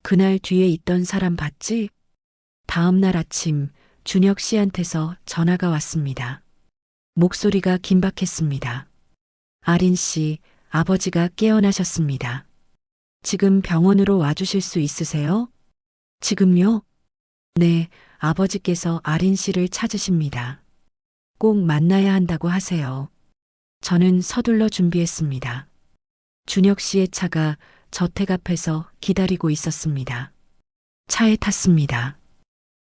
그날 뒤에 있던 사람 봤지? 다음 날 아침 준혁 씨한테서 전화가 왔습니다. 목소리가 긴박했습니다. 아린 씨, 아버지가 깨어나셨습니다. 지금 병원으로 와주실 수 있으세요? 지금요? 네, 아버지께서 아린 씨를 찾으십니다. 꼭 만나야 한다고 하세요. 저는 서둘러 준비했습니다. 준혁 씨의 차가 저택 앞에서 기다리고 있었습니다. 차에 탔습니다.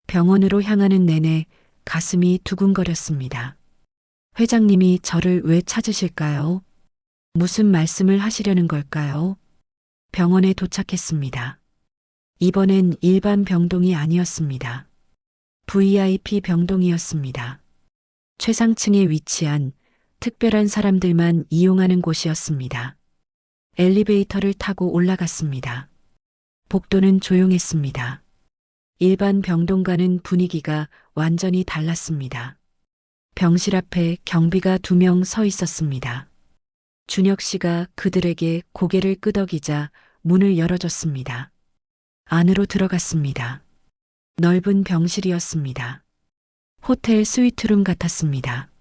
병원으로 향하는 내내 가슴이 두근거렸습니다. 회장님이 저를 왜 찾으실까요? 무슨 말씀을 하시려는 걸까요? 병원에 도착했습니다. 이번엔 일반 병동이 아니었습니다. VIP 병동이었습니다. 최상층에 위치한 특별한 사람들만 이용하는 곳이었습니다. 엘리베이터를 타고 올라갔습니다. 복도는 조용했습니다. 일반 병동과는 분위기가 완전히 달랐습니다. 병실 앞에 경비가 2명 서 있었습니다. 준혁 씨가 그들에게 고개를 끄덕이자 문을 열어줬습니다. 안으로 들어갔습니다. 넓은 병실이었습니다. 호텔 스위트룸 같았습니다.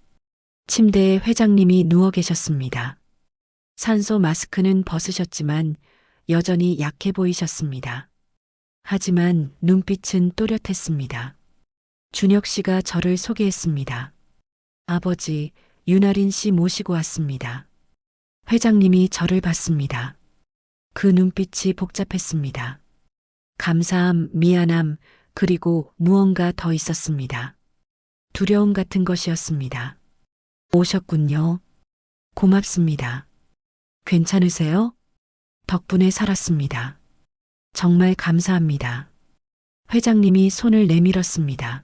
침대에 회장님이 누워 계셨습니다. 산소 마스크는 벗으셨지만 여전히 약해 보이셨습니다. 하지만 눈빛은 또렷했습니다. 준혁 씨가 저를 소개했습니다. 아버지, 윤아린 씨 모시고 왔습니다. 회장님이 저를 봤습니다. 그 눈빛이 복잡했습니다. 감사함, 미안함, 그리고 무언가 더 있었습니다. 두려움 같은 것이었습니다. 오셨군요. 고맙습니다. 괜찮으세요? 덕분에 살았습니다. 정말 감사합니다. 회장님이 손을 내밀었습니다.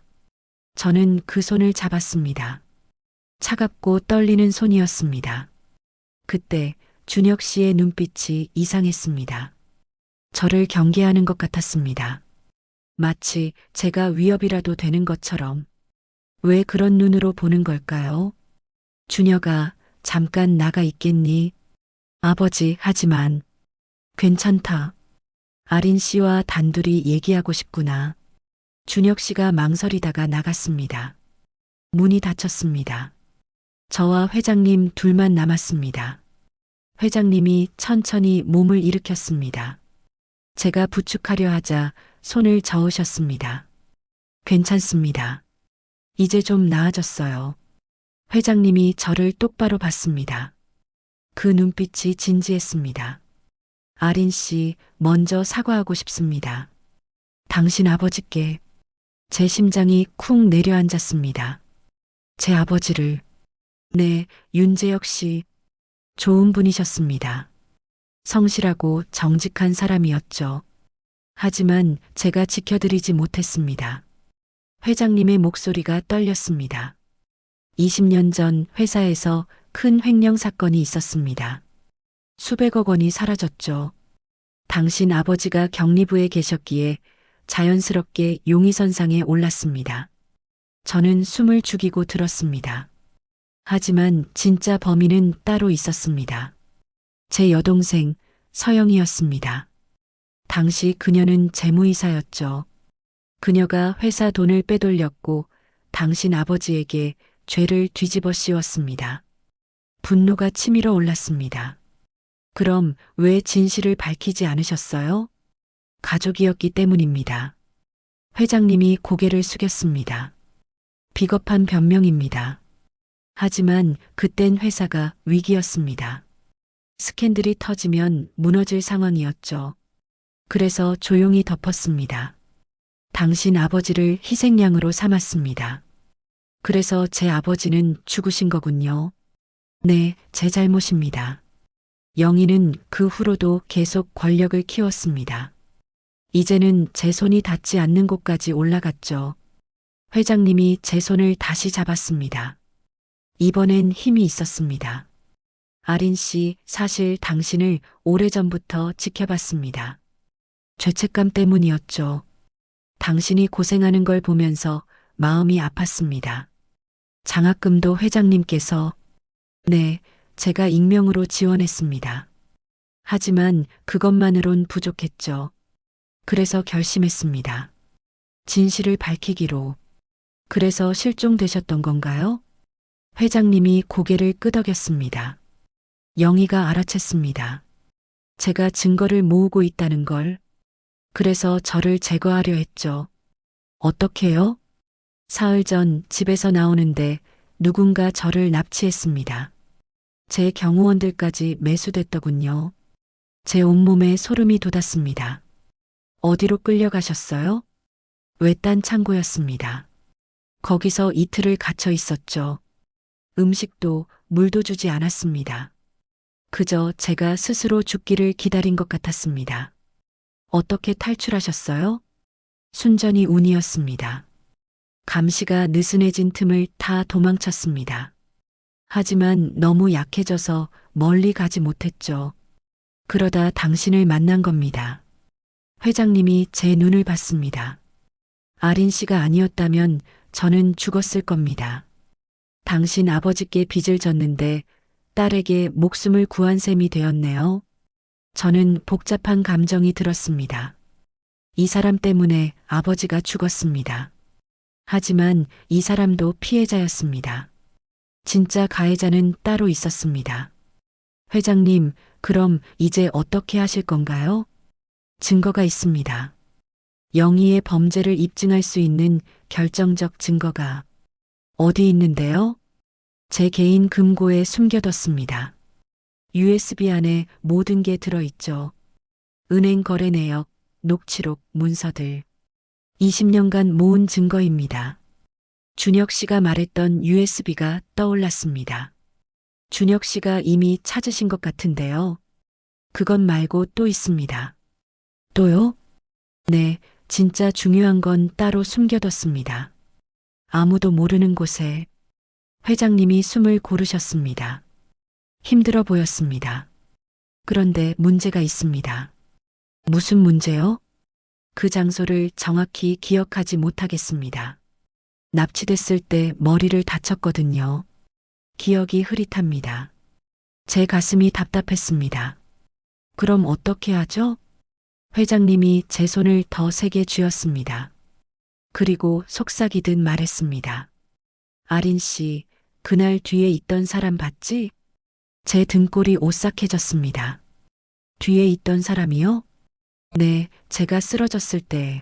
저는 그 손을 잡았습니다. 차갑고 떨리는 손이었습니다. 그때 준혁 씨의 눈빛이 이상했습니다. 저를 경계하는 것 같았습니다. 마치 제가 위협이라도 되는 것처럼. 왜 그런 눈으로 보는 걸까요? 준혁아, 잠깐 나가 있겠니? 아버지, 하지만. 괜찮다. 아린 씨와 단둘이 얘기하고 싶구나. 준혁 씨가 망설이다가 나갔습니다. 문이 닫혔습니다. 저와 회장님 둘만 남았습니다. 회장님이 천천히 몸을 일으켰습니다. 제가 부축하려 하자 손을 저으셨습니다. 괜찮습니다. 이제 좀 나아졌어요. 회장님이 저를 똑바로 봤습니다. 그 눈빛이 진지했습니다. 아린 씨, 먼저 사과하고 싶습니다. 당신 아버지께. 제 심장이 쿵 내려앉았습니다. 제 아버지를. 네, 윤재혁 씨. 좋은 분이셨습니다. 성실하고 정직한 사람이었죠. 하지만 제가 지켜드리지 못했습니다. 회장님의 목소리가 떨렸습니다. 20년 전 회사에서 큰 횡령 사건이 있었습니다. 수백억 원이 사라졌죠. 당신 아버지가 격리부에 계셨기에 자연스럽게 용의선상에 올랐습니다. 저는 숨을 죽이고 들었습니다. 하지만 진짜 범인은 따로 있었습니다. 제 여동생 서영이었습니다. 당시 그녀는 재무이사였죠. 그녀가 회사 돈을 빼돌렸고 당신 아버지에게 죄를 뒤집어 씌웠습니다. 분노가 치밀어 올랐습니다. 그럼 왜 진실을 밝히지 않으셨어요? 가족이었기 때문입니다. 회장님이 고개를 숙였습니다. 비겁한 변명입니다. 하지만 그땐 회사가 위기였습니다. 스캔들이 터지면 무너질 상황이었죠. 그래서 조용히 덮었습니다. 당신 아버지를 희생양으로 삼았습니다. 그래서 제 아버지는 죽으신 거군요. 네, 제 잘못입니다. 영희는 그 후로도 계속 권력을 키웠습니다. 이제는 제 손이 닿지 않는 곳까지 올라갔죠. 회장님이 제 손을 다시 잡았습니다. 이번엔 힘이 있었습니다. 아린 씨, 사실 당신을 오래전부터 지켜봤습니다. 죄책감 때문이었죠. 당신이 고생하는 걸 보면서 마음이 아팠습니다. 장학금도 회장님께서. 네, 제가 익명으로 지원했습니다. 하지만 그것만으론 부족했죠. 그래서 결심했습니다. 진실을 밝히기로. 그래서 실종되셨던 건가요? 회장님이 고개를 끄덕였습니다. 영희가 알아챘습니다. 제가 증거를 모으고 있다는 걸. 그래서 저를 제거하려 했죠. 어떻게요? 사흘 전 집에서 나오는데 누군가 저를 납치했습니다. 제 경호원들까지 매수됐더군요. 제 온몸에 소름이 돋았습니다. 어디로 끌려가셨어요? 외딴 창고였습니다. 거기서 이틀을 갇혀 있었죠. 음식도 물도 주지 않았습니다. 그저 제가 스스로 죽기를 기다린 것 같았습니다. 어떻게 탈출하셨어요? 순전히 운이었습니다. 감시가 느슨해진 틈을 타 도망쳤습니다. 하지만 너무 약해져서 멀리 가지 못했죠. 그러다 당신을 만난 겁니다. 회장님이 제 눈을 봤습니다. 아린 씨가 아니었다면 저는 죽었을 겁니다. 당신 아버지께 빚을 졌는데 딸에게 목숨을 구한 셈이 되었네요. 저는 복잡한 감정이 들었습니다. 이 사람 때문에 아버지가 죽었습니다. 하지만 이 사람도 피해자였습니다. 진짜 가해자는 따로 있었습니다. 회장님, 그럼 이제 어떻게 하실 건가요? 증거가 있습니다. 영희의 범죄를 입증할 수 있는 결정적 증거가 어디 있는데요? 제 개인 금고에 숨겨뒀습니다. USB 안에 모든 게 들어있죠. 은행 거래 내역, 녹취록, 문서들. 20년간 모은 증거입니다. 준혁 씨가 말했던 USB가 떠올랐습니다. 준혁 씨가 이미 찾으신 것 같은데요. 그것 말고 또 있습니다. 또요? 네, 진짜 중요한 건 따로 숨겨뒀습니다. 아무도 모르는 곳에. 회장님이 숨을 고르셨습니다. 힘들어 보였습니다. 그런데 문제가 있습니다. 무슨 문제요? 그 장소를 정확히 기억하지 못하겠습니다. 납치됐을 때 머리를 다쳤거든요. 기억이 흐릿합니다. 제 가슴이 답답했습니다. 그럼 어떻게 하죠? 회장님이 제 손을 더 세게 쥐었습니다. 그리고 속삭이듯 말했습니다. 아린 씨, 그날 뒤에 있던 사람 봤지? 제 등골이 오싹해졌습니다. 뒤에 있던 사람이요? 네, 제가 쓰러졌을 때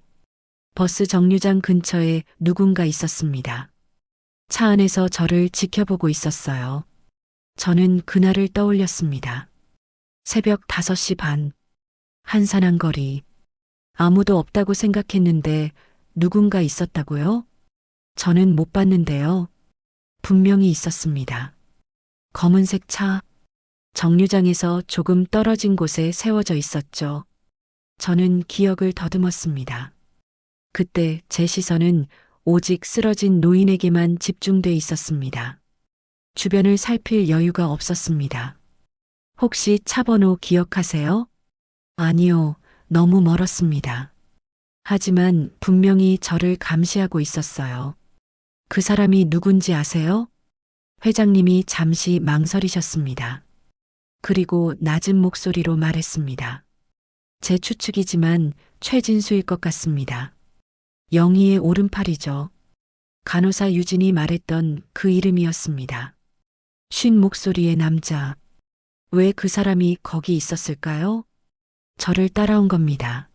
버스 정류장 근처에 누군가 있었습니다. 차 안에서 저를 지켜보고 있었어요. 저는 그날을 떠올렸습니다. 새벽 5시 반, 한산한 거리. 아무도 없다고 생각했는데 누군가 있었다고요? 저는 못 봤는데요. 분명히 있었습니다. 검은색 차, 정류장에서 조금 떨어진 곳에 세워져 있었죠. 저는 기억을 더듬었습니다. 그때 제 시선은 오직 쓰러진 노인에게만 집중돼 있었습니다. 주변을 살필 여유가 없었습니다. 혹시 차 번호 기억하세요? 아니요, 너무 멀었습니다. 하지만 분명히 저를 감시하고 있었어요. 그 사람이 누군지 아세요? 회장님이 잠시 망설이셨습니다. 그리고 낮은 목소리로 말했습니다. 제 추측이지만 최진수일 것 같습니다. 영희의 오른팔이죠. 간호사 유진이 말했던 그 이름이었습니다. 쉰 목소리의 남자. 왜 그 사람이 거기 있었을까요? 저를 따라온 겁니다.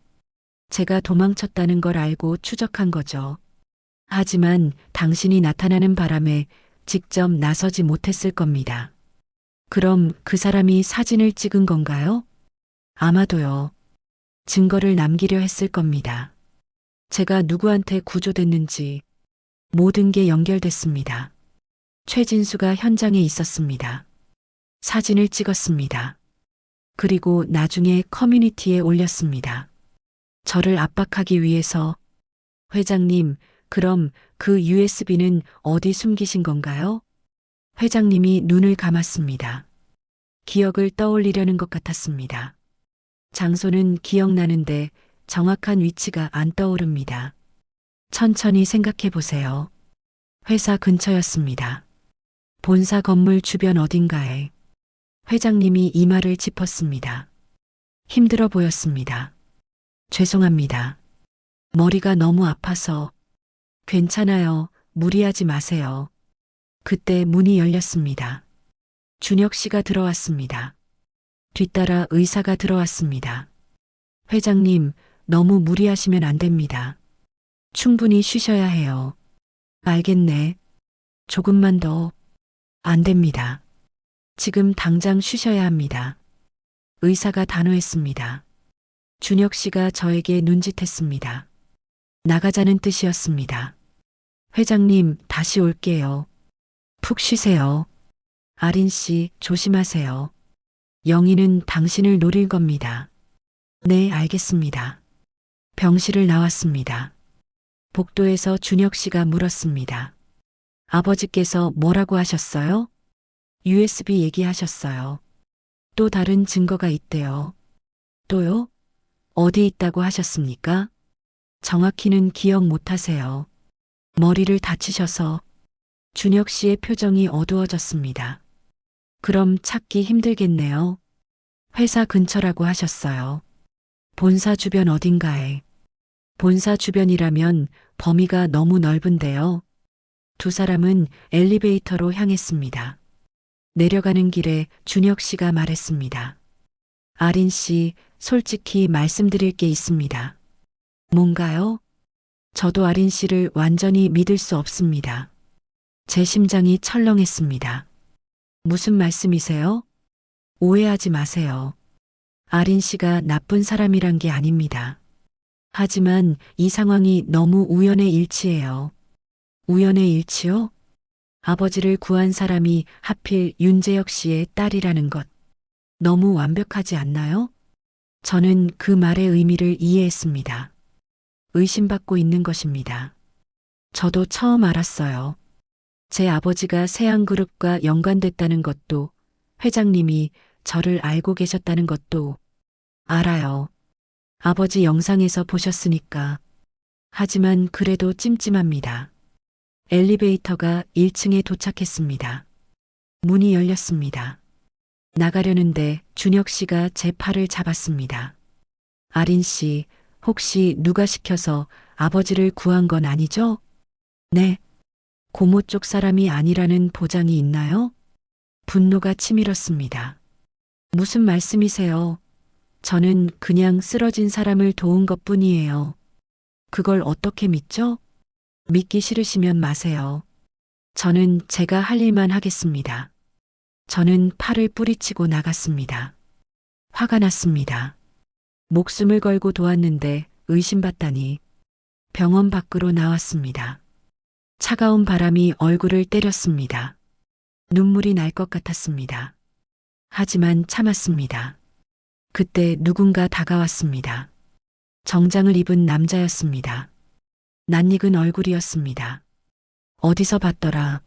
제가 도망쳤다는 걸 알고 추적한 거죠. 하지만 당신이 나타나는 바람에 직접 나서지 못했을 겁니다. 그럼 그 사람이 사진을 찍은 건가요? 아마도요. 증거를 남기려 했을 겁니다. 제가 누구한테 구조됐는지 모든 게 연결됐습니다. 최진수가 현장에 있었습니다. 사진을 찍었습니다. 그리고 나중에 커뮤니티에 올렸습니다. 저를 압박하기 위해서. 회장님, 그럼 그 USB는 어디 숨기신 건가요? 회장님이 눈을 감았습니다. 기억을 떠올리려는 것 같았습니다. 장소는 기억나는데 정확한 위치가 안 떠오릅니다. 천천히 생각해 보세요. 회사 근처였습니다. 본사 건물 주변 어딘가에. 회장님이 이마를 짚었습니다. 힘들어 보였습니다. 죄송합니다. 머리가 너무 아파서. 괜찮아요. 무리하지 마세요. 그때 문이 열렸습니다. 준혁 씨가 들어왔습니다. 뒤따라 의사가 들어왔습니다. 회장님, 너무 무리하시면 안 됩니다. 충분히 쉬셔야 해요. 알겠네. 조금만 더. 안 됩니다. 지금 당장 쉬셔야 합니다. 의사가 단호했습니다. 준혁 씨가 저에게 눈짓했습니다. 나가자는 뜻이었습니다. 회장님, 다시 올게요. 푹 쉬세요. 아린 씨, 조심하세요. 영희는 당신을 노릴 겁니다. 네, 알겠습니다. 병실을 나왔습니다. 복도에서 준혁 씨가 물었습니다. 아버지께서 뭐라고 하셨어요? USB 얘기하셨어요. 또 다른 증거가 있대요. 또요? 어디 있다고 하셨습니까? 정확히는 기억 못 하세요. 머리를 다치셔서. 준혁 씨의 표정이 어두워졌습니다. 그럼 찾기 힘들겠네요. 회사 근처라고 하셨어요. 본사 주변 어딘가에. 본사 주변이라면 범위가 너무 넓은데요. 두 사람은 엘리베이터로 향했습니다. 내려가는 길에 준혁 씨가 말했습니다. 아린 씨, 솔직히 말씀드릴 게 있습니다. 뭔가요? 저도 아린 씨를 완전히 믿을 수 없습니다. 제 심장이 철렁했습니다. 무슨 말씀이세요? 오해하지 마세요. 아린 씨가 나쁜 사람이란 게 아닙니다. 하지만 이 상황이 너무 우연의 일치예요. 우연의 일치요? 아버지를 구한 사람이 하필 윤재혁 씨의 딸이라는 것. 너무 완벽하지 않나요? 저는 그 말의 의미를 이해했습니다. 의심받고 있는 것입니다. 저도 처음 알았어요. 제 아버지가 세양그룹과 연관됐다는 것도, 회장님이 저를 알고 계셨다는 것도 알아요. 아버지 영상에서 보셨으니까. 하지만 그래도 찜찜합니다. 엘리베이터가 1층에 도착했습니다. 문이 열렸습니다. 나가려는데 준혁 씨가 제 팔을 잡았습니다. 아린 씨, 혹시 누가 시켜서 아버지를 구한 건 아니죠? 네. 고모 쪽 사람이 아니라는 보장이 있나요? 분노가 치밀었습니다. 무슨 말씀이세요? 저는 그냥 쓰러진 사람을 도운 것뿐이에요. 그걸 어떻게 믿죠? 믿기 싫으시면 마세요. 저는 제가 할 일만 하겠습니다. 저는 팔을 뿌리치고 나갔습니다. 화가 났습니다. 목숨을 걸고 도왔는데 의심받다니. 병원 밖으로 나왔습니다. 차가운 바람이 얼굴을 때렸습니다. 눈물이 날 것 같았습니다. 하지만 참았습니다. 그때 누군가 다가왔습니다. 정장을 입은 남자였습니다. 낯익은 얼굴이었습니다. 어디서 봤더라?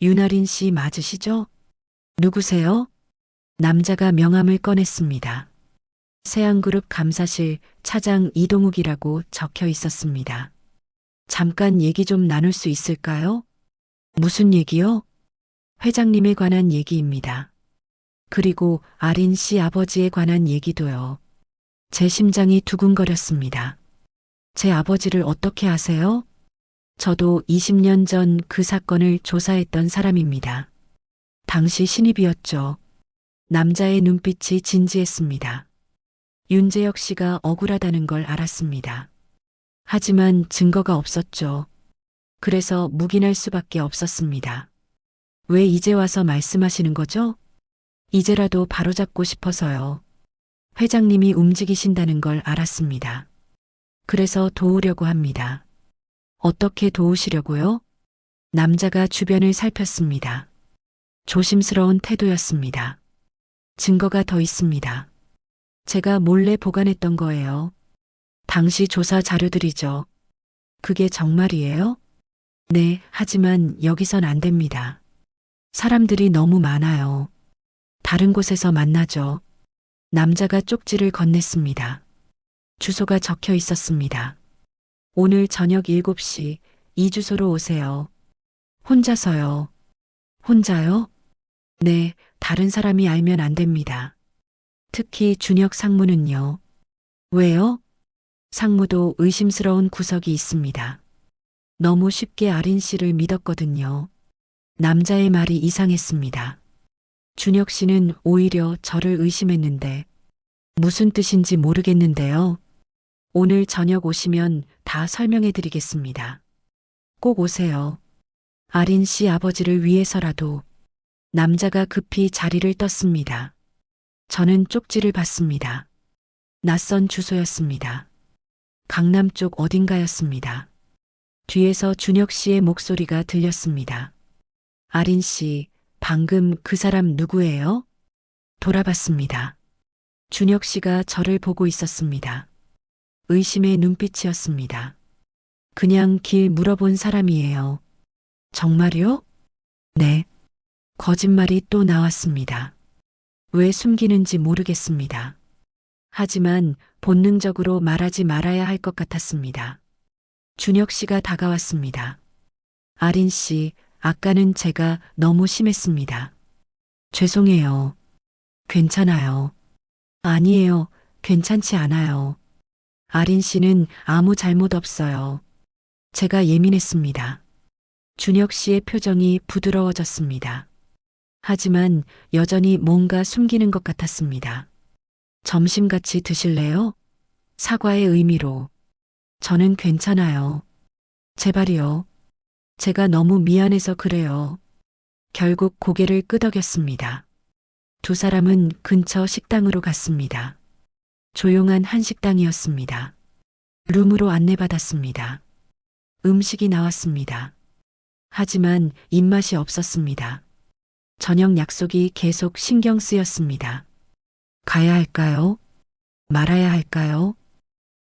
윤아린 씨 맞으시죠? 누구세요? 남자가 명함을 꺼냈습니다. 세양그룹 감사실 차장 이동욱이라고 적혀 있었습니다. 잠깐 얘기 좀 나눌 수 있을까요? 무슨 얘기요? 회장님에 관한 얘기입니다. 그리고 아린 씨 아버지에 관한 얘기도요. 제 심장이 두근거렸습니다. 제 아버지를 어떻게 아세요? 저도 20년 전 그 사건을 조사했던 사람입니다. 당시 신입이었죠. 남자의 눈빛이 진지했습니다. 윤재혁 씨가 억울하다는 걸 알았습니다. 하지만 증거가 없었죠. 그래서 묵인할 수밖에 없었습니다. 왜 이제 와서 말씀하시는 거죠? 이제라도 바로잡고 싶어서요. 회장님이 움직이신다는 걸 알았습니다. 그래서 도우려고 합니다. 어떻게 도우시려고요? 남자가 주변을 살폈습니다. 조심스러운 태도였습니다. 증거가 더 있습니다. 제가 몰래 보관했던 거예요. 당시 조사 자료들이죠. 그게 정말이에요? 네, 하지만 여기선 안 됩니다. 사람들이 너무 많아요. 다른 곳에서 만나죠. 남자가 쪽지를 건넸습니다. 주소가 적혀 있었습니다. 오늘 저녁 7시 이 주소로 오세요. 혼자서요. 혼자요? 네, 다른 사람이 알면 안 됩니다. 특히 준혁 상무는요. 왜요? 상무도 의심스러운 구석이 있습니다. 너무 쉽게 아린 씨를 믿었거든요. 남자의 말이 이상했습니다. 준혁 씨는 오히려 저를 의심했는데 무슨 뜻인지 모르겠는데요. 오늘 저녁 오시면 다 설명해 드리겠습니다. 꼭 오세요. 아린 씨 아버지를 위해서라도. 남자가 급히 자리를 떴습니다. 저는 쪽지를 봤습니다. 낯선 주소였습니다. 강남 쪽 어딘가였습니다. 뒤에서 준혁 씨의 목소리가 들렸습니다. 아린 씨, 방금 그 사람 누구예요? 돌아봤습니다. 준혁 씨가 저를 보고 있었습니다. 의심의 눈빛이었습니다. 그냥 길 물어본 사람이에요. 정말요? 네. 거짓말이 또 나왔습니다. 왜 숨기는지 모르겠습니다. 하지만 본능적으로 말하지 말아야 할 것 같았습니다. 준혁 씨가 다가왔습니다. 아린 씨, 아까는 제가 너무 심했습니다. 죄송해요. 괜찮아요. 아니에요. 괜찮지 않아요. 아린 씨는 아무 잘못 없어요. 제가 예민했습니다. 준혁 씨의 표정이 부드러워졌습니다. 하지만 여전히 뭔가 숨기는 것 같았습니다. 점심 같이 드실래요? 사과의 의미로. 저는 괜찮아요. 제발이요. 제가 너무 미안해서 그래요. 결국 고개를 끄덕였습니다. 두 사람은 근처 식당으로 갔습니다. 조용한 한식당이었습니다. 룸으로 안내받았습니다. 음식이 나왔습니다. 하지만 입맛이 없었습니다. 저녁 약속이 계속 신경 쓰였습니다. 가야 할까요? 말아야 할까요?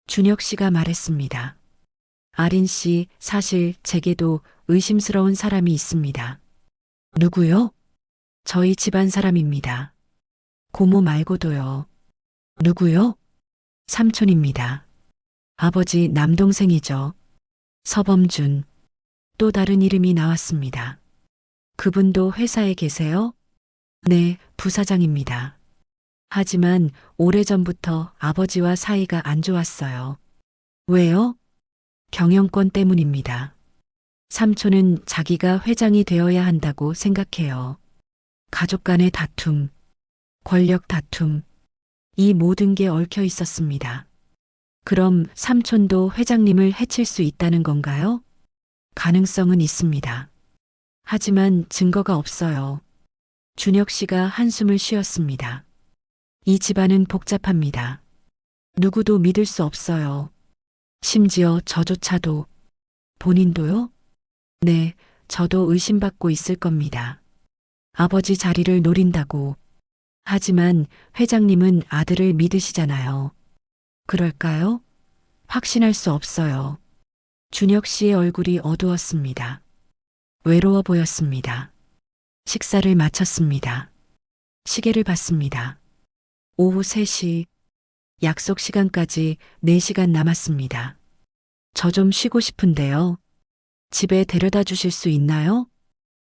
준혁 씨가 말했습니다. 아린 씨, 사실 제게도 의심스러운 사람이 있습니다. 누구요? 저희 집안 사람입니다. 고모 말고도요. 누구요? 삼촌입니다. 아버지 남동생이죠. 서범준. 또 다른 이름이 나왔습니다. 그분도 회사에 계세요? 네, 부사장입니다. 하지만 오래전부터 아버지와 사이가 안 좋았어요. 왜요? 경영권 때문입니다. 삼촌은 자기가 회장이 되어야 한다고 생각해요. 가족 간의 다툼, 권력 다툼, 이 모든 게 얽혀 있었습니다. 그럼 삼촌도 회장님을 해칠 수 있다는 건가요? 가능성은 있습니다. 하지만 증거가 없어요. 준혁 씨가 한숨을 쉬었습니다. 이 집안은 복잡합니다. 누구도 믿을 수 없어요. 심지어 저조차도. 본인도요? 네, 저도 의심받고 있을 겁니다. 아버지 자리를 노린다고. 하지만 회장님은 아들을 믿으시잖아요. 그럴까요? 확신할 수 없어요. 준혁 씨의 얼굴이 어두웠습니다. 외로워 보였습니다. 식사를 마쳤습니다. 시계를 봤습니다. 오후 3시, 약속 시간까지 4시간 남았습니다. 저 좀 쉬고 싶은데요. 집에 데려다 주실 수 있나요?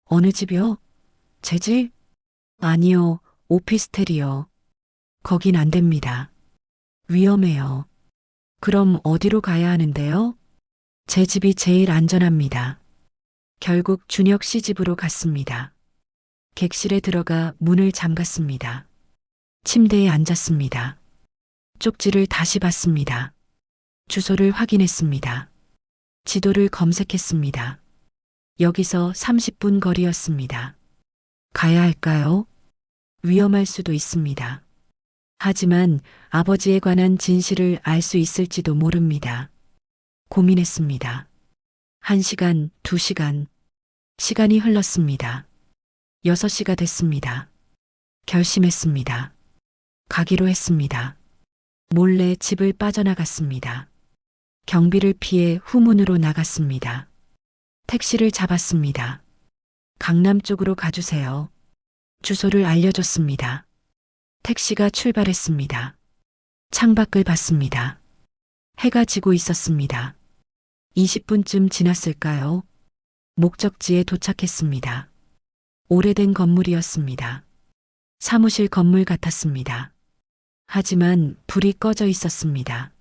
어느 집이요? 제 집? 아니요, 오피스텔이요. 거긴 안 됩니다. 위험해요. 그럼 어디로 가야 하는데요? 제 집이 제일 안전합니다. 결국 준혁 씨 집으로 갔습니다. 객실에 들어가 문을 잠갔습니다. 침대에 앉았습니다. 쪽지를 다시 봤습니다. 주소를 확인했습니다. 지도를 검색했습니다. 여기서 30분 거리였습니다. 가야 할까요? 위험할 수도 있습니다. 하지만 아버지에 관한 진실을 알 수 있을지도 모릅니다. 고민했습니다. 1시간, 2시간. 시간이 흘렀습니다. 6시가 됐습니다. 결심했습니다. 가기로 했습니다. 몰래 집을 빠져나갔습니다. 경비를 피해 후문으로 나갔습니다. 택시를 잡았습니다. 강남 쪽으로 가주세요. 주소를 알려줬습니다. 택시가 출발했습니다. 창밖을 봤습니다. 해가 지고 있었습니다. 20분쯤 지났을까요? 목적지에 도착했습니다. 오래된 건물이었습니다. 사무실 건물 같았습니다. 하지만 불이 꺼져 있었습니다.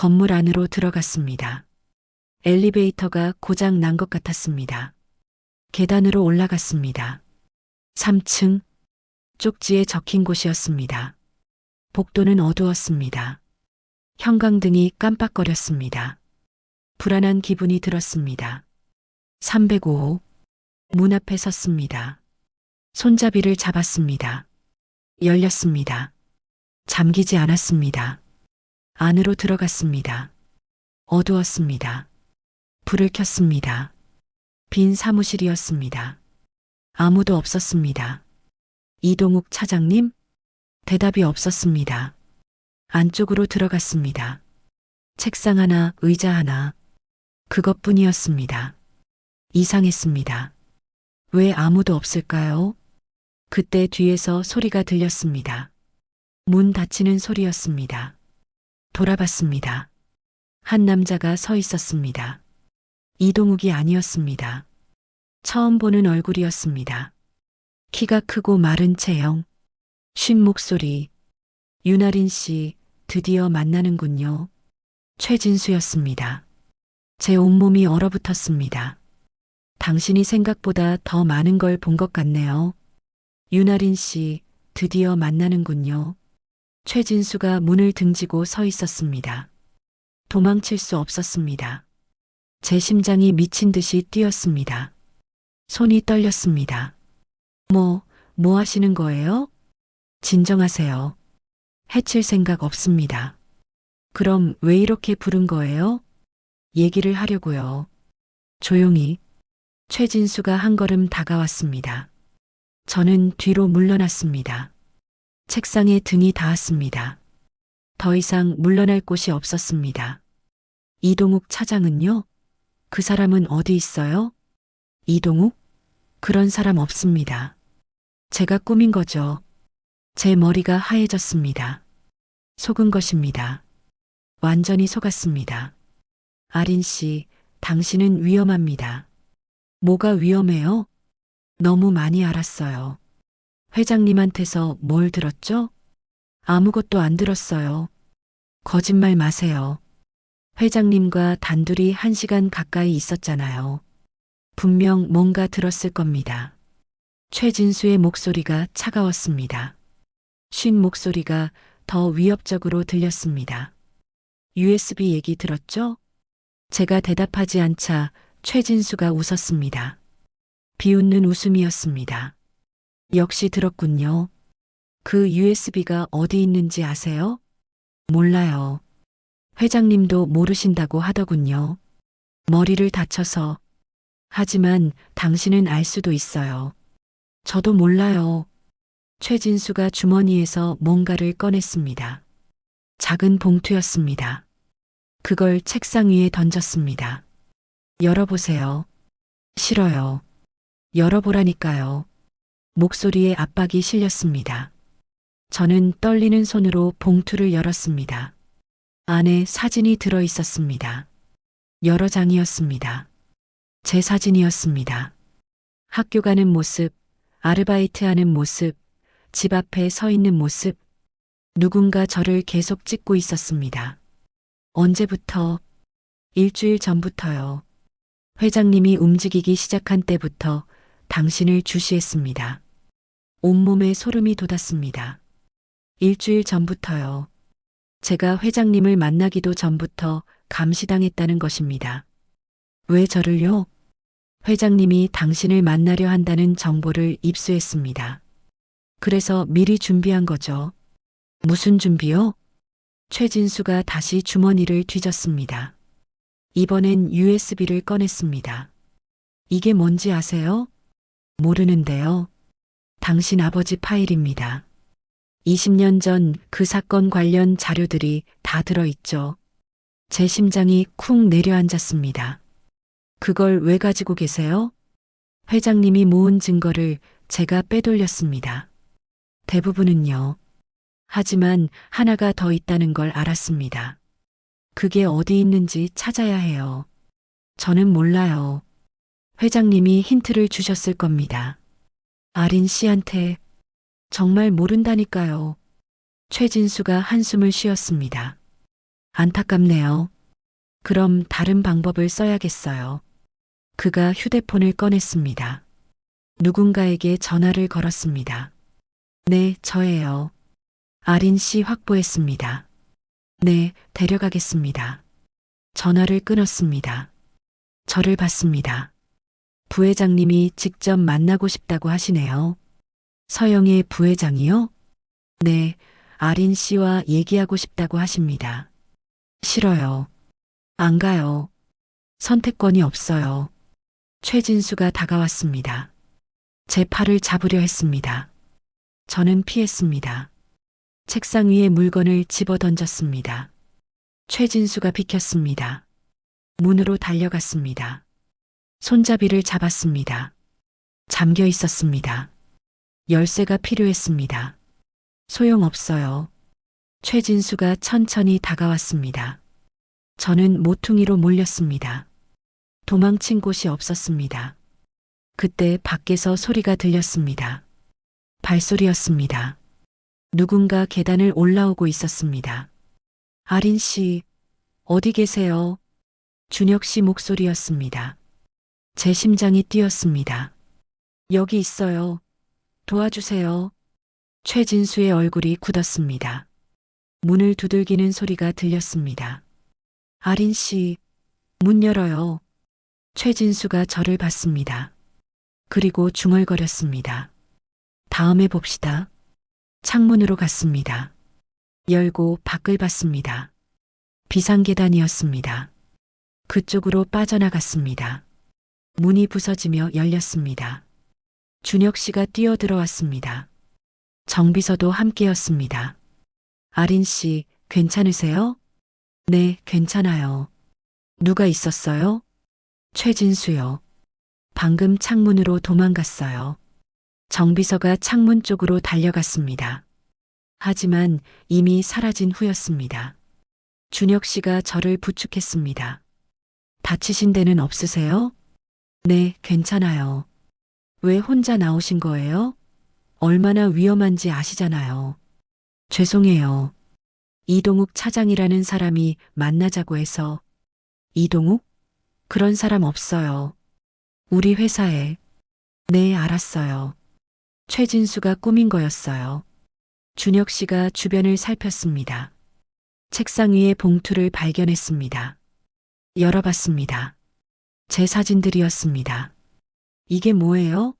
건물 안으로 들어갔습니다. 엘리베이터가 고장 난 것 같았습니다. 계단으로 올라갔습니다. 3층, 쪽지에 적힌 곳이었습니다. 복도는 어두웠습니다. 형광등이 깜빡거렸습니다. 불안한 기분이 들었습니다. 305호, 문 앞에 섰습니다. 손잡이를 잡았습니다. 열렸습니다. 잠기지 않았습니다. 안으로 들어갔습니다. 어두웠습니다. 불을 켰습니다. 빈 사무실이었습니다. 아무도 없었습니다. 이동욱 차장님? 대답이 없었습니다. 안쪽으로 들어갔습니다. 책상 하나, 의자 하나. 그것뿐이었습니다. 이상했습니다. 왜 아무도 없을까요? 그때 뒤에서 소리가 들렸습니다. 문 닫히는 소리였습니다. 돌아봤습니다. 한 남자가 서 있었습니다. 이동욱이 아니었습니다. 처음 보는 얼굴이었습니다. 키가 크고 마른 체형, 쉰 목소리. 윤아린 씨, 드디어 만나는군요. 최진수였습니다. 제 온몸이 얼어붙었습니다. 당신이 생각보다 더 많은 걸 본 것 같네요. 윤아린 씨, 드디어 만나는군요. 최진수가 문을 등지고 서 있었습니다. 도망칠 수 없었습니다. 제 심장이 미친 듯이 뛰었습니다. 손이 떨렸습니다. 뭐 하시는 거예요? 진정하세요. 해칠 생각 없습니다. 그럼 왜 이렇게 부른 거예요? 얘기를 하려고요. 조용히. 최진수가 한 걸음 다가왔습니다. 저는 뒤로 물러났습니다. 책상에 등이 닿았습니다. 더 이상 물러날 곳이 없었습니다. 이동욱 차장은요? 그 사람은 어디 있어요? 이동욱? 그런 사람 없습니다. 제가 꾸민 거죠. 제 머리가 하얘졌습니다. 속은 것입니다. 완전히 속았습니다. 아린 씨, 당신은 위험합니다. 뭐가 위험해요? 너무 많이 알았어요. 회장님한테서 뭘 들었죠? 아무것도 안 들었어요. 거짓말 마세요. 회장님과 단둘이 1시간 가까이 있었잖아요. 분명 뭔가 들었을 겁니다. 최진수의 목소리가 차가웠습니다. 쉰 목소리가 더 위협적으로 들렸습니다. USB 얘기 들었죠? 제가 대답하지 않자 최진수가 웃었습니다. 비웃는 웃음이었습니다. 역시 들었군요. 그 USB가 어디 있는지 아세요? 몰라요. 회장님도 모르신다고 하더군요. 머리를 다쳐서. 하지만 당신은 알 수도 있어요. 저도 몰라요. 최진수가 주머니에서 뭔가를 꺼냈습니다. 작은 봉투였습니다. 그걸 책상 위에 던졌습니다. 열어보세요. 싫어요. 열어보라니까요. 목소리에 압박이 실렸습니다. 저는 떨리는 손으로 봉투를 열었습니다. 안에 사진이 들어 있었습니다. 여러 장이었습니다. 제 사진이었습니다. 학교 가는 모습, 아르바이트 하는 모습, 집 앞에 서 있는 모습. 누군가 저를 계속 찍고 있었습니다. 언제부터? 일주일 전부터요. 회장님이 움직이기 시작한 때부터 당신을 주시했습니다. 온몸에 소름이 돋았습니다. 일주일 전부터요. 제가 회장님을 만나기도 전부터 감시당했다는 것입니다. 왜 저를요? 회장님이 당신을 만나려 한다는 정보를 입수했습니다. 그래서 미리 준비한 거죠. 무슨 준비요? 최진수가 다시 주머니를 뒤졌습니다. 이번엔 USB를 꺼냈습니다. 이게 뭔지 아세요? 모르는데요. 당신 아버지 파일입니다. 20년 전 그 사건 관련 자료들이 다 들어있죠. 제 심장이 쿵 내려앉았습니다. 그걸 왜 가지고 계세요? 회장님이 모은 증거를 제가 빼돌렸습니다. 대부분은요. 하지만 하나가 더 있다는 걸 알았습니다. 그게 어디 있는지 찾아야 해요. 저는 몰라요. 회장님이 힌트를 주셨을 겁니다. 아린 씨한테. 정말 모른다니까요. 최진수가 한숨을 쉬었습니다. 안타깝네요. 그럼 다른 방법을 써야겠어요. 그가 휴대폰을 꺼냈습니다. 누군가에게 전화를 걸었습니다. 네, 저예요. 아린 씨 확보했습니다. 네, 데려가겠습니다. 전화를 끊었습니다. 저를 봤습니다. 부회장님이 직접 만나고 싶다고 하시네요. 서영의 부회장이요? 네, 아린 씨와 얘기하고 싶다고 하십니다. 싫어요. 안 가요. 선택권이 없어요. 최진수가 다가왔습니다. 제 팔을 잡으려 했습니다. 저는 피했습니다. 책상 위에 물건을 집어 던졌습니다. 최진수가 비켰습니다. 문으로 달려갔습니다. 손잡이를 잡았습니다. 잠겨 있었습니다. 열쇠가 필요했습니다. 소용없어요. 최진수가 천천히 다가왔습니다. 저는 모퉁이로 몰렸습니다. 도망친 곳이 없었습니다. 그때 밖에서 소리가 들렸습니다. 발소리였습니다. 누군가 계단을 올라오고 있었습니다. 아린 씨, 어디 계세요? 준혁 씨 목소리였습니다. 제 심장이 뛰었습니다. 여기 있어요. 도와주세요. 최진수의 얼굴이 굳었습니다. 문을 두들기는 소리가 들렸습니다. 아린 씨, 문 열어요. 최진수가 저를 봤습니다. 그리고 중얼거렸습니다. 다음에 봅시다. 창문으로 갔습니다. 열고 밖을 봤습니다. 비상계단이었습니다. 그쪽으로 빠져나갔습니다. 문이 부서지며 열렸습니다. 준혁 씨가 뛰어들어왔습니다. 정비서도 함께였습니다. 아린 씨, 괜찮으세요? 네, 괜찮아요. 누가 있었어요? 최진수요. 방금 창문으로 도망갔어요. 정비서가 창문 쪽으로 달려갔습니다. 하지만 이미 사라진 후였습니다. 준혁 씨가 저를 부축했습니다. 다치신 데는 없으세요? 네, 괜찮아요. 왜 혼자 나오신 거예요? 얼마나 위험한지 아시잖아요. 죄송해요. 이동욱 차장이라는 사람이 만나자고 해서. 이동욱? 그런 사람 없어요. 우리 회사에. 네, 알았어요. 최진수가 꾸민 거였어요. 준혁 씨가 주변을 살폈습니다. 책상 위에 봉투를 발견했습니다. 열어봤습니다. 제 사진들이었습니다. 이게 뭐예요?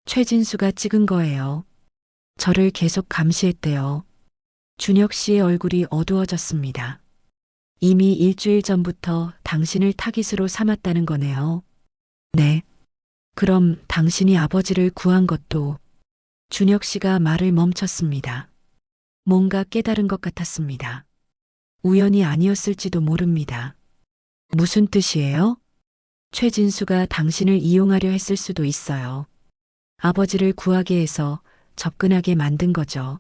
최진수가 찍은 거예요. 저를 계속 감시했대요. 준혁 씨의 얼굴이 어두워졌습니다. 이미 일주일 전부터 당신을 타깃으로 삼았다는 거네요. 네. 그럼 당신이 아버지를 구한 것도. 준혁 씨가 말을 멈췄습니다. 뭔가 깨달은 것 같았습니다. 우연이 아니었을지도 모릅니다. 무슨 뜻이에요? 최진수가 당신을 이용하려 했을 수도 있어요. 아버지를 구하게 해서 접근하게 만든 거죠.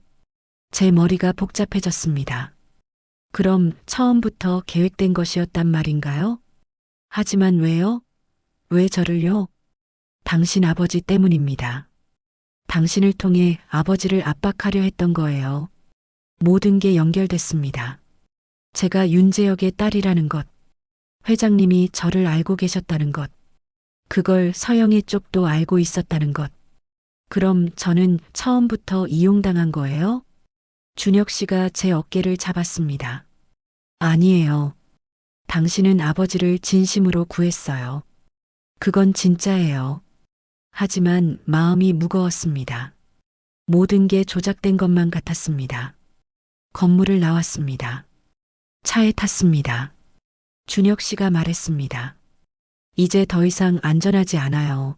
제 머리가 복잡해졌습니다. 그럼 처음부터 계획된 것이었단 말인가요? 하지만 왜요? 왜 저를요? 당신 아버지 때문입니다. 당신을 통해 아버지를 압박하려 했던 거예요. 모든 게 연결됐습니다. 제가 윤재혁의 딸이라는 것, 회장님이 저를 알고 계셨다는 것, 그걸 서영의 쪽도 알고 있었다는 것. 그럼 저는 처음부터 이용당한 거예요? 준혁 씨가 제 어깨를 잡았습니다. 아니에요. 당신은 아버지를 진심으로 구했어요. 그건 진짜예요. 하지만 마음이 무거웠습니다. 모든 게 조작된 것만 같았습니다. 건물을 나왔습니다. 차에 탔습니다. 준혁 씨가 말했습니다. 이제 더 이상 안전하지 않아요.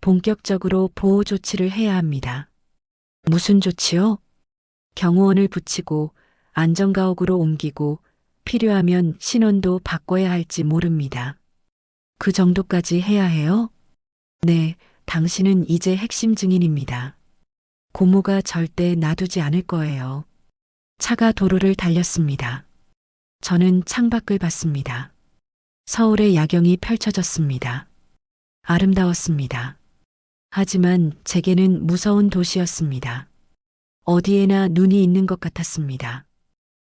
본격적으로 보호 조치를 해야 합니다. 무슨 조치요? 경호원을 붙이고 안전가옥으로 옮기고 필요하면 신원도 바꿔야 할지 모릅니다. 그 정도까지 해야 해요? 네, 당신은 이제 핵심 증인입니다. 고모가 절대 놔두지 않을 거예요. 차가 도로를 달렸습니다. 저는 창밖을 봤습니다. 서울의 야경이 펼쳐졌습니다. 아름다웠습니다. 하지만 제게는 무서운 도시였습니다. 어디에나 눈이 있는 것 같았습니다.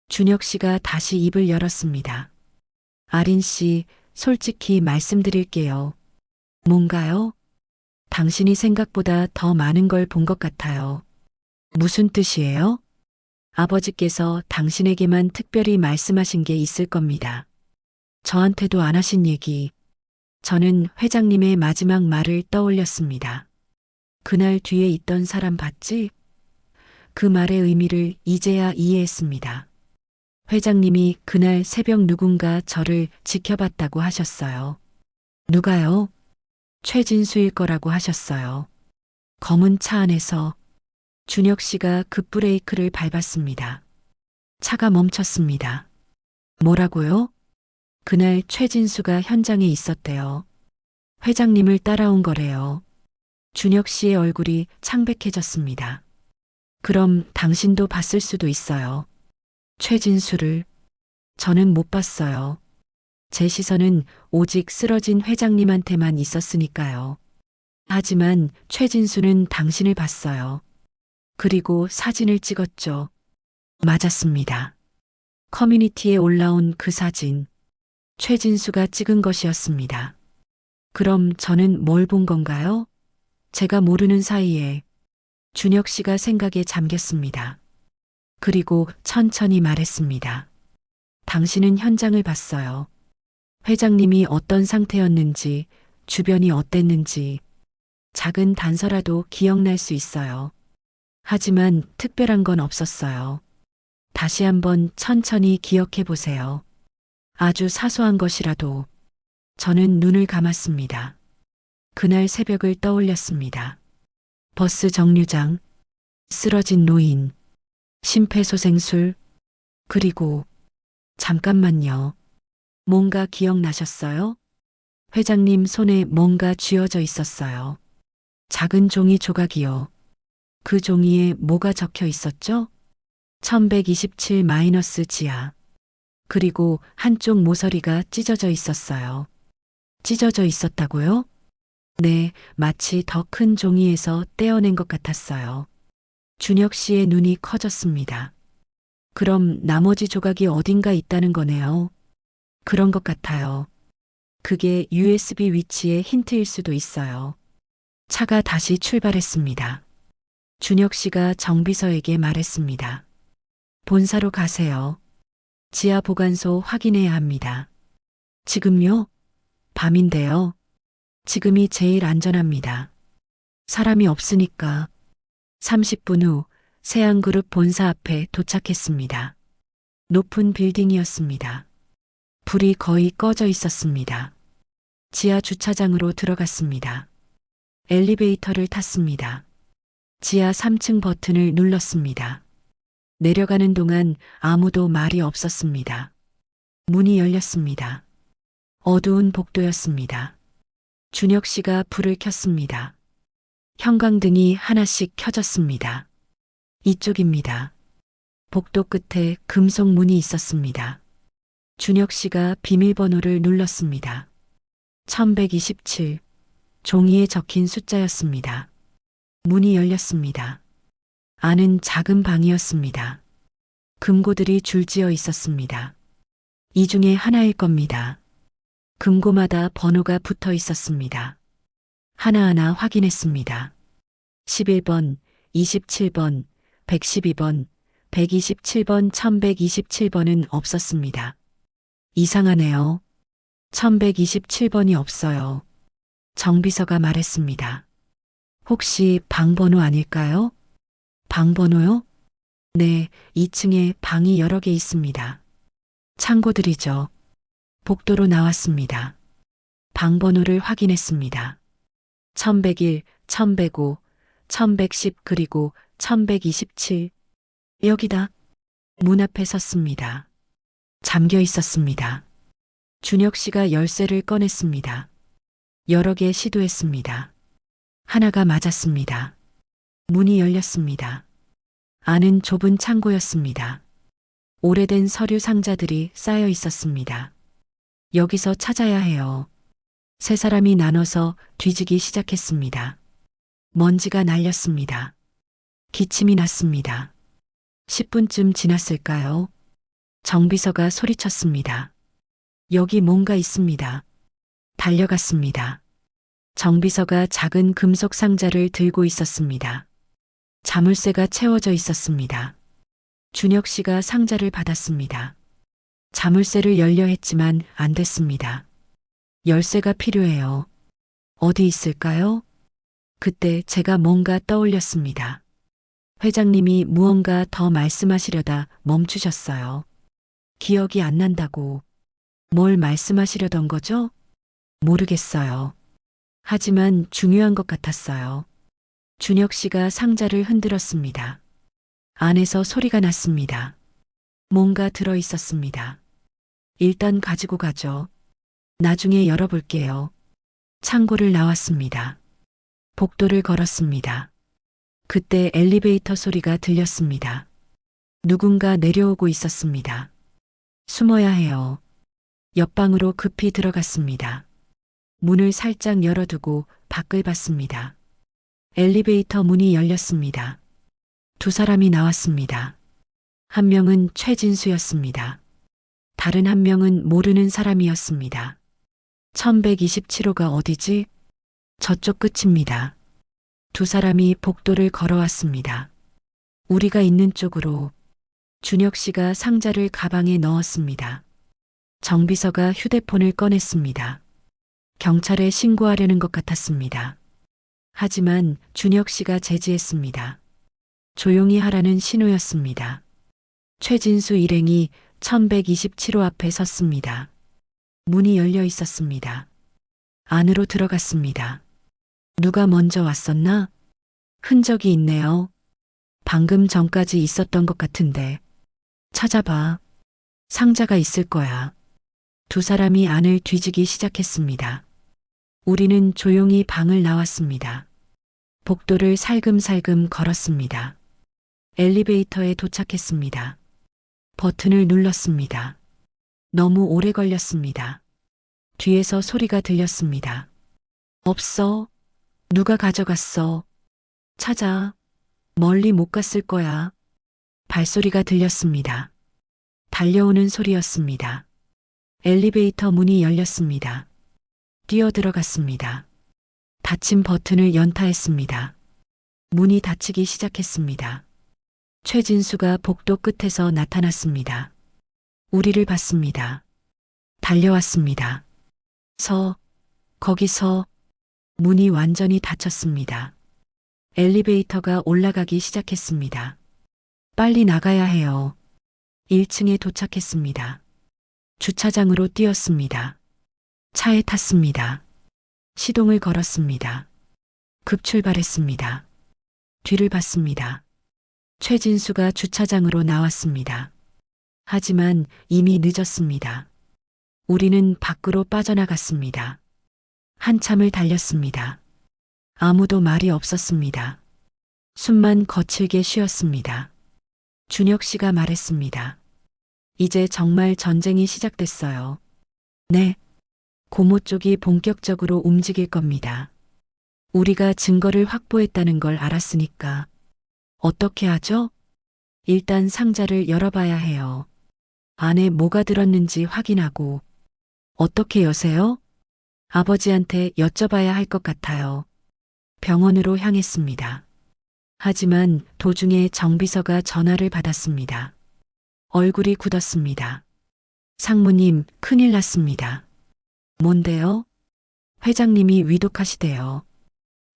준혁 씨가 다시 입을 열었습니다. 아린 씨, 솔직히 말씀드릴게요. 뭔가요? 당신이 생각보다 더 많은 걸 본 것 같아요. 무슨 뜻이에요? 아버지께서 당신에게만 특별히 말씀하신 게 있을 겁니다. 저한테도 안 하신 얘기. 저는 회장님의 마지막 말을 떠올렸습니다. 그날 뒤에 있던 사람 봤지? 그 말의 의미를 이제야 이해했습니다. 회장님이 그날 새벽 누군가 저를 지켜봤다고 하셨어요. 누가요? 최진수일 거라고 하셨어요. 검은 차 안에서 준혁 씨가 급브레이크를 밟았습니다. 차가 멈췄습니다. 뭐라고요? 그날 최진수가 현장에 있었대요. 회장님을 따라온 거래요. 준혁 씨의 얼굴이 창백해졌습니다. 그럼 당신도 봤을 수도 있어요. 최진수를 저는 못 봤어요. 제 시선은 오직 쓰러진 회장님한테만 있었으니까요. 하지만 최진수는 당신을 봤어요. 그리고 사진을 찍었죠. 맞았습니다. 커뮤니티에 올라온 그 사진. 최진수가 찍은 것이었습니다. 그럼 저는 뭘 본 건가요? 제가 모르는 사이에 준혁 씨가 생각에 잠겼습니다. 그리고 천천히 말했습니다. 당신은 현장을 봤어요. 회장님이 어떤 상태였는지, 주변이 어땠는지, 작은 단서라도 기억날 수 있어요. 하지만 특별한 건 없었어요. 다시 한번 천천히 기억해 보세요. 아주 사소한 것이라도. 저는 눈을 감았습니다. 그날 새벽을 떠올렸습니다. 버스 정류장, 쓰러진 노인, 심폐소생술, 그리고 잠깐만요. 뭔가 기억나셨어요? 회장님 손에 뭔가 쥐어져 있었어요. 작은 종이 조각이요. 그 종이에 뭐가 적혀 있었죠? 1127-지하. 그리고 한쪽 모서리가 찢어져 있었어요. 찢어져 있었다고요? 네, 마치 더 큰 종이에서 떼어낸 것 같았어요. 준혁 씨의 눈이 커졌습니다. 그럼 나머지 조각이 어딘가 있다는 거네요. 그런 것 같아요. 그게 USB 위치의 힌트일 수도 있어요. 차가 다시 출발했습니다. 준혁 씨가 정비서에게 말했습니다. 본사로 가세요. 지하 보관소 확인해야 합니다. 지금요? 밤인데요. 지금이 제일 안전합니다. 사람이 없으니까. 30분 후 세안그룹 본사 앞에 도착했습니다. 높은 빌딩이었습니다. 불이 거의 꺼져 있었습니다. 지하 주차장으로 들어갔습니다. 엘리베이터를 탔습니다. 지하 3층 버튼을 눌렀습니다. 내려가는 동안 아무도 말이 없었습니다. 문이 열렸습니다. 어두운 복도였습니다. 준혁 씨가 불을 켰습니다. 형광등이 하나씩 켜졌습니다. 이쪽입니다. 복도 끝에 금속 문이 있었습니다. 준혁 씨가 비밀번호를 눌렀습니다. 1127. 종이에 적힌 숫자였습니다. 문이 열렸습니다. 안은 작은 방이었습니다. 금고들이 줄지어 있었습니다. 이 중에 하나일 겁니다. 금고마다 번호가 붙어 있었습니다. 하나하나 확인했습니다. 11번, 27번, 112번, 127번, 1127번은 없었습니다. 이상하네요. 1127번이 없어요. 정비서가 말했습니다. 혹시 방번호 아닐까요? 방번호요? 네, 2층에 방이 여러 개 있습니다. 창고들이죠. 복도로 나왔습니다. 방번호를 확인했습니다. 1101, 1105, 1110 그리고 1127. 여기다. 문 앞에 섰습니다. 잠겨 있었습니다. 준혁 씨가 열쇠를 꺼냈습니다. 여러 개 시도했습니다. 하나가 맞았습니다. 문이 열렸습니다. 안은 좁은 창고였습니다. 오래된 서류 상자들이 쌓여 있었습니다. 여기서 찾아야 해요. 세 사람이 나눠서 뒤지기 시작했습니다. 먼지가 날렸습니다. 기침이 났습니다. 10분쯤 지났을까요? 정비서가 소리쳤습니다. 여기 뭔가 있습니다. 달려갔습니다. 정비서가 작은 금속 상자를 들고 있었습니다. 자물쇠가 채워져 있었습니다. 준혁 씨가 상자를 받았습니다. 자물쇠를 열려 했지만 안 됐습니다. 열쇠가 필요해요. 어디 있을까요? 그때 제가 뭔가 떠올렸습니다. 회장님이 무언가 더 말씀하시려다 멈추셨어요. 기억이 안 난다고. 뭘 말씀하시려던 거죠? 모르겠어요. 하지만 중요한 것 같았어요. 준혁 씨가 상자를 흔들었습니다. 안에서 소리가 났습니다. 뭔가 들어 있었습니다. 일단 가지고 가죠. 나중에 열어볼게요. 창고를 나왔습니다. 복도를 걸었습니다. 그때 엘리베이터 소리가 들렸습니다. 누군가 내려오고 있었습니다. 숨어야 해요. 옆방으로 급히 들어갔습니다. 문을 살짝 열어두고 밖을 봤습니다. 엘리베이터 문이 열렸습니다. 두 사람이 나왔습니다. 한 명은 최진수였습니다. 다른 한 명은 모르는 사람이었습니다. 1127호가 어디지? 저쪽 끝입니다. 두 사람이 복도를 걸어왔습니다. 우리가 있는 쪽으로. 준혁 씨가 상자를 가방에 넣었습니다. 정비서가 휴대폰을 꺼냈습니다. 경찰에 신고하려는 것 같았습니다. 하지만 준혁 씨가 제지했습니다. 조용히 하라는 신호였습니다. 최진수 일행이 1127호 앞에 섰습니다. 문이 열려 있었습니다. 안으로 들어갔습니다. 누가 먼저 왔었나? 흔적이 있네요. 방금 전까지 있었던 것 같은데. 찾아봐. 상자가 있을 거야. 두 사람이 안을 뒤지기 시작했습니다. 우리는 조용히 방을 나왔습니다. 복도를 살금살금 걸었습니다. 엘리베이터에 도착했습니다. 버튼을 눌렀습니다. 너무 오래 걸렸습니다. 뒤에서 소리가 들렸습니다. 없어. 누가 가져갔어. 찾아. 멀리 못 갔을 거야. 발소리가 들렸습니다. 달려오는 소리였습니다. 엘리베이터 문이 열렸습니다. 뛰어 들어갔습니다. 닫힌 버튼을 연타했습니다. 문이 닫히기 시작했습니다. 최진수가 복도 끝에서 나타났습니다. 우리를 봤습니다. 달려왔습니다. 거기서. 문이 완전히 닫혔습니다. 엘리베이터가 올라가기 시작했습니다. 빨리 나가야 해요. 1층에 도착했습니다. 주차장으로 뛰었습니다. 차에 탔습니다. 시동을 걸었습니다. 급출발했습니다. 뒤를 봤습니다. 최진수가 주차장으로 나왔습니다. 하지만 이미 늦었습니다. 우리는 밖으로 빠져나갔습니다. 한참을 달렸습니다. 아무도 말이 없었습니다. 숨만 거칠게 쉬었습니다. 준혁 씨가 말했습니다. 이제 정말 전쟁이 시작됐어요. 네. 고모 쪽이 본격적으로 움직일 겁니다. 우리가 증거를 확보했다는 걸 알았으니까. 어떻게 하죠? 일단 상자를 열어봐야 해요. 안에 뭐가 들었는지 확인하고. 어떻게 여세요? 아버지한테 여쭤봐야 할 것 같아요. 병원으로 향했습니다. 하지만 도중에 정비서가 전화를 받았습니다. 얼굴이 굳었습니다. 상무님, 큰일 났습니다. 뭔데요? 회장님이 위독하시대요.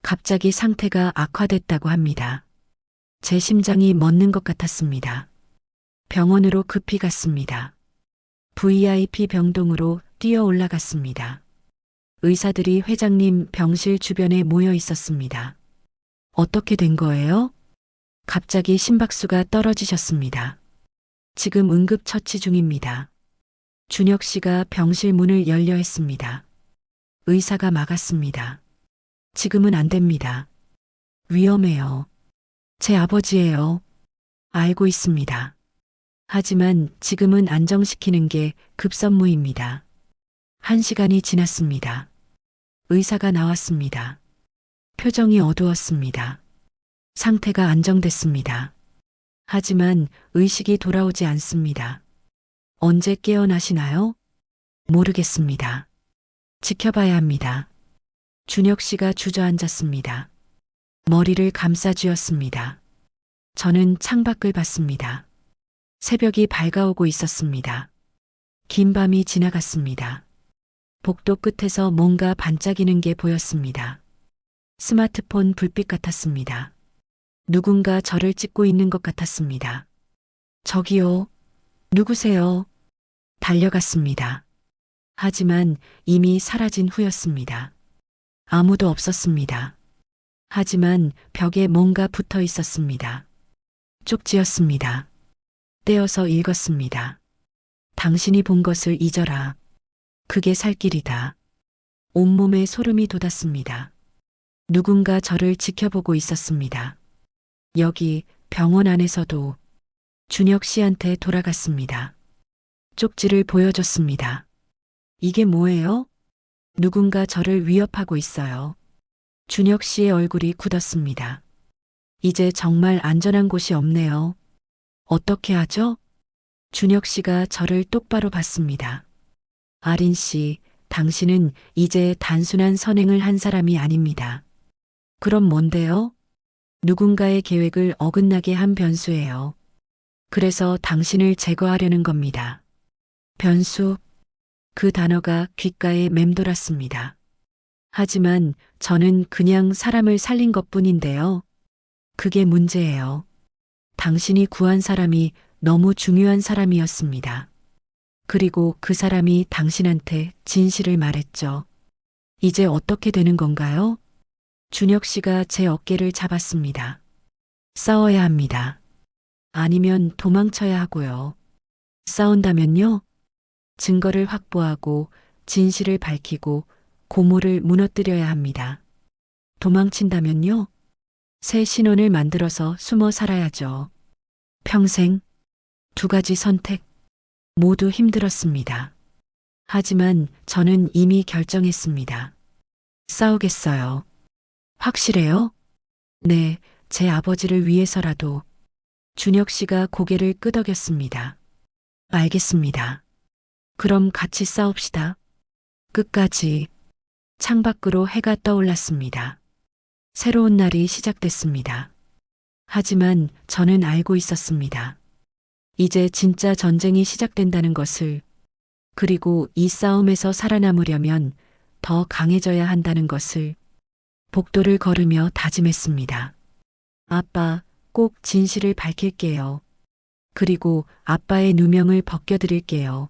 갑자기 상태가 악화됐다고 합니다. 제 심장이 멎는 것 같았습니다. 병원으로 급히 갔습니다. VIP 병동으로 뛰어 올라갔습니다. 의사들이 회장님 병실 주변에 모여 있었습니다. 어떻게 된 거예요? 갑자기 심박수가 떨어지셨습니다. 지금 응급처치 중입니다. 준혁 씨가 병실 문을 열려 했습니다. 의사가 막았습니다. 지금은 안 됩니다. 위험해요. 제 아버지예요. 알고 있습니다. 하지만 지금은 안정시키는 게 급선무입니다. 1시간이 지났습니다. 의사가 나왔습니다. 표정이 어두웠습니다. 상태가 안정됐습니다. 하지만 의식이 돌아오지 않습니다. 언제 깨어나시나요? 모르겠습니다. 지켜봐야 합니다. 준혁 씨가 주저앉았습니다. 머리를 감싸 쥐었습니다. 저는 창밖을 봤습니다. 새벽이 밝아오고 있었습니다. 긴 밤이 지나갔습니다. 복도 끝에서 뭔가 반짝이는 게 보였습니다. 스마트폰 불빛 같았습니다. 누군가 저를 찍고 있는 것 같았습니다. 저기요. 누구세요? 달려갔습니다. 하지만 이미 사라진 후였습니다. 아무도 없었습니다. 하지만 벽에 뭔가 붙어 있었습니다. 쪽지였습니다. 떼어서 읽었습니다. 당신이 본 것을 잊어라. 그게 살 길이다. 온몸에 소름이 돋았습니다. 누군가 저를 지켜보고 있었습니다. 여기 병원 안에서도 준혁 씨한테 돌아갔습니다. 쪽지를 보여줬습니다. 이게 뭐예요? 누군가 저를 위협하고 있어요. 준혁 씨의 얼굴이 굳었습니다. 이제 정말 안전한 곳이 없네요. 어떻게 하죠? 준혁 씨가 저를 똑바로 봤습니다. 아린 씨, 당신은 이제 단순한 선행을 한 사람이 아닙니다. 그럼 뭔데요? 누군가의 계획을 어긋나게 한 변수예요. 그래서 당신을 제거하려는 겁니다. 변수? 그 단어가 귓가에 맴돌았습니다. 하지만 저는 그냥 사람을 살린 것뿐인데요. 그게 문제예요. 당신이 구한 사람이 너무 중요한 사람이었습니다. 그리고 그 사람이 당신한테 진실을 말했죠. 이제 어떻게 되는 건가요? 준혁 씨가 제 어깨를 잡았습니다. 싸워야 합니다. 아니면 도망쳐야 하고요. 싸운다면요? 증거를 확보하고 진실을 밝히고 고모를 무너뜨려야 합니다. 도망친다면요? 새 신원을 만들어서 숨어 살아야죠. 평생 두 가지 선택 모두 힘들었습니다. 하지만 저는 이미 결정했습니다. 싸우겠어요. 확실해요? 네, 제 아버지를 위해서라도. 준혁 씨가 고개를 끄덕였습니다. 알겠습니다. 그럼 같이 싸웁시다. 끝까지. 창밖으로 해가 떠올랐습니다. 새로운 날이 시작됐습니다. 하지만 저는 알고 있었습니다. 이제 진짜 전쟁이 시작된다는 것을, 그리고 이 싸움에서 살아남으려면 더 강해져야 한다는 것을 복도를 걸으며 다짐했습니다. 아빠, 꼭 진실을 밝힐게요. 그리고 아빠의 누명을 벗겨드릴게요.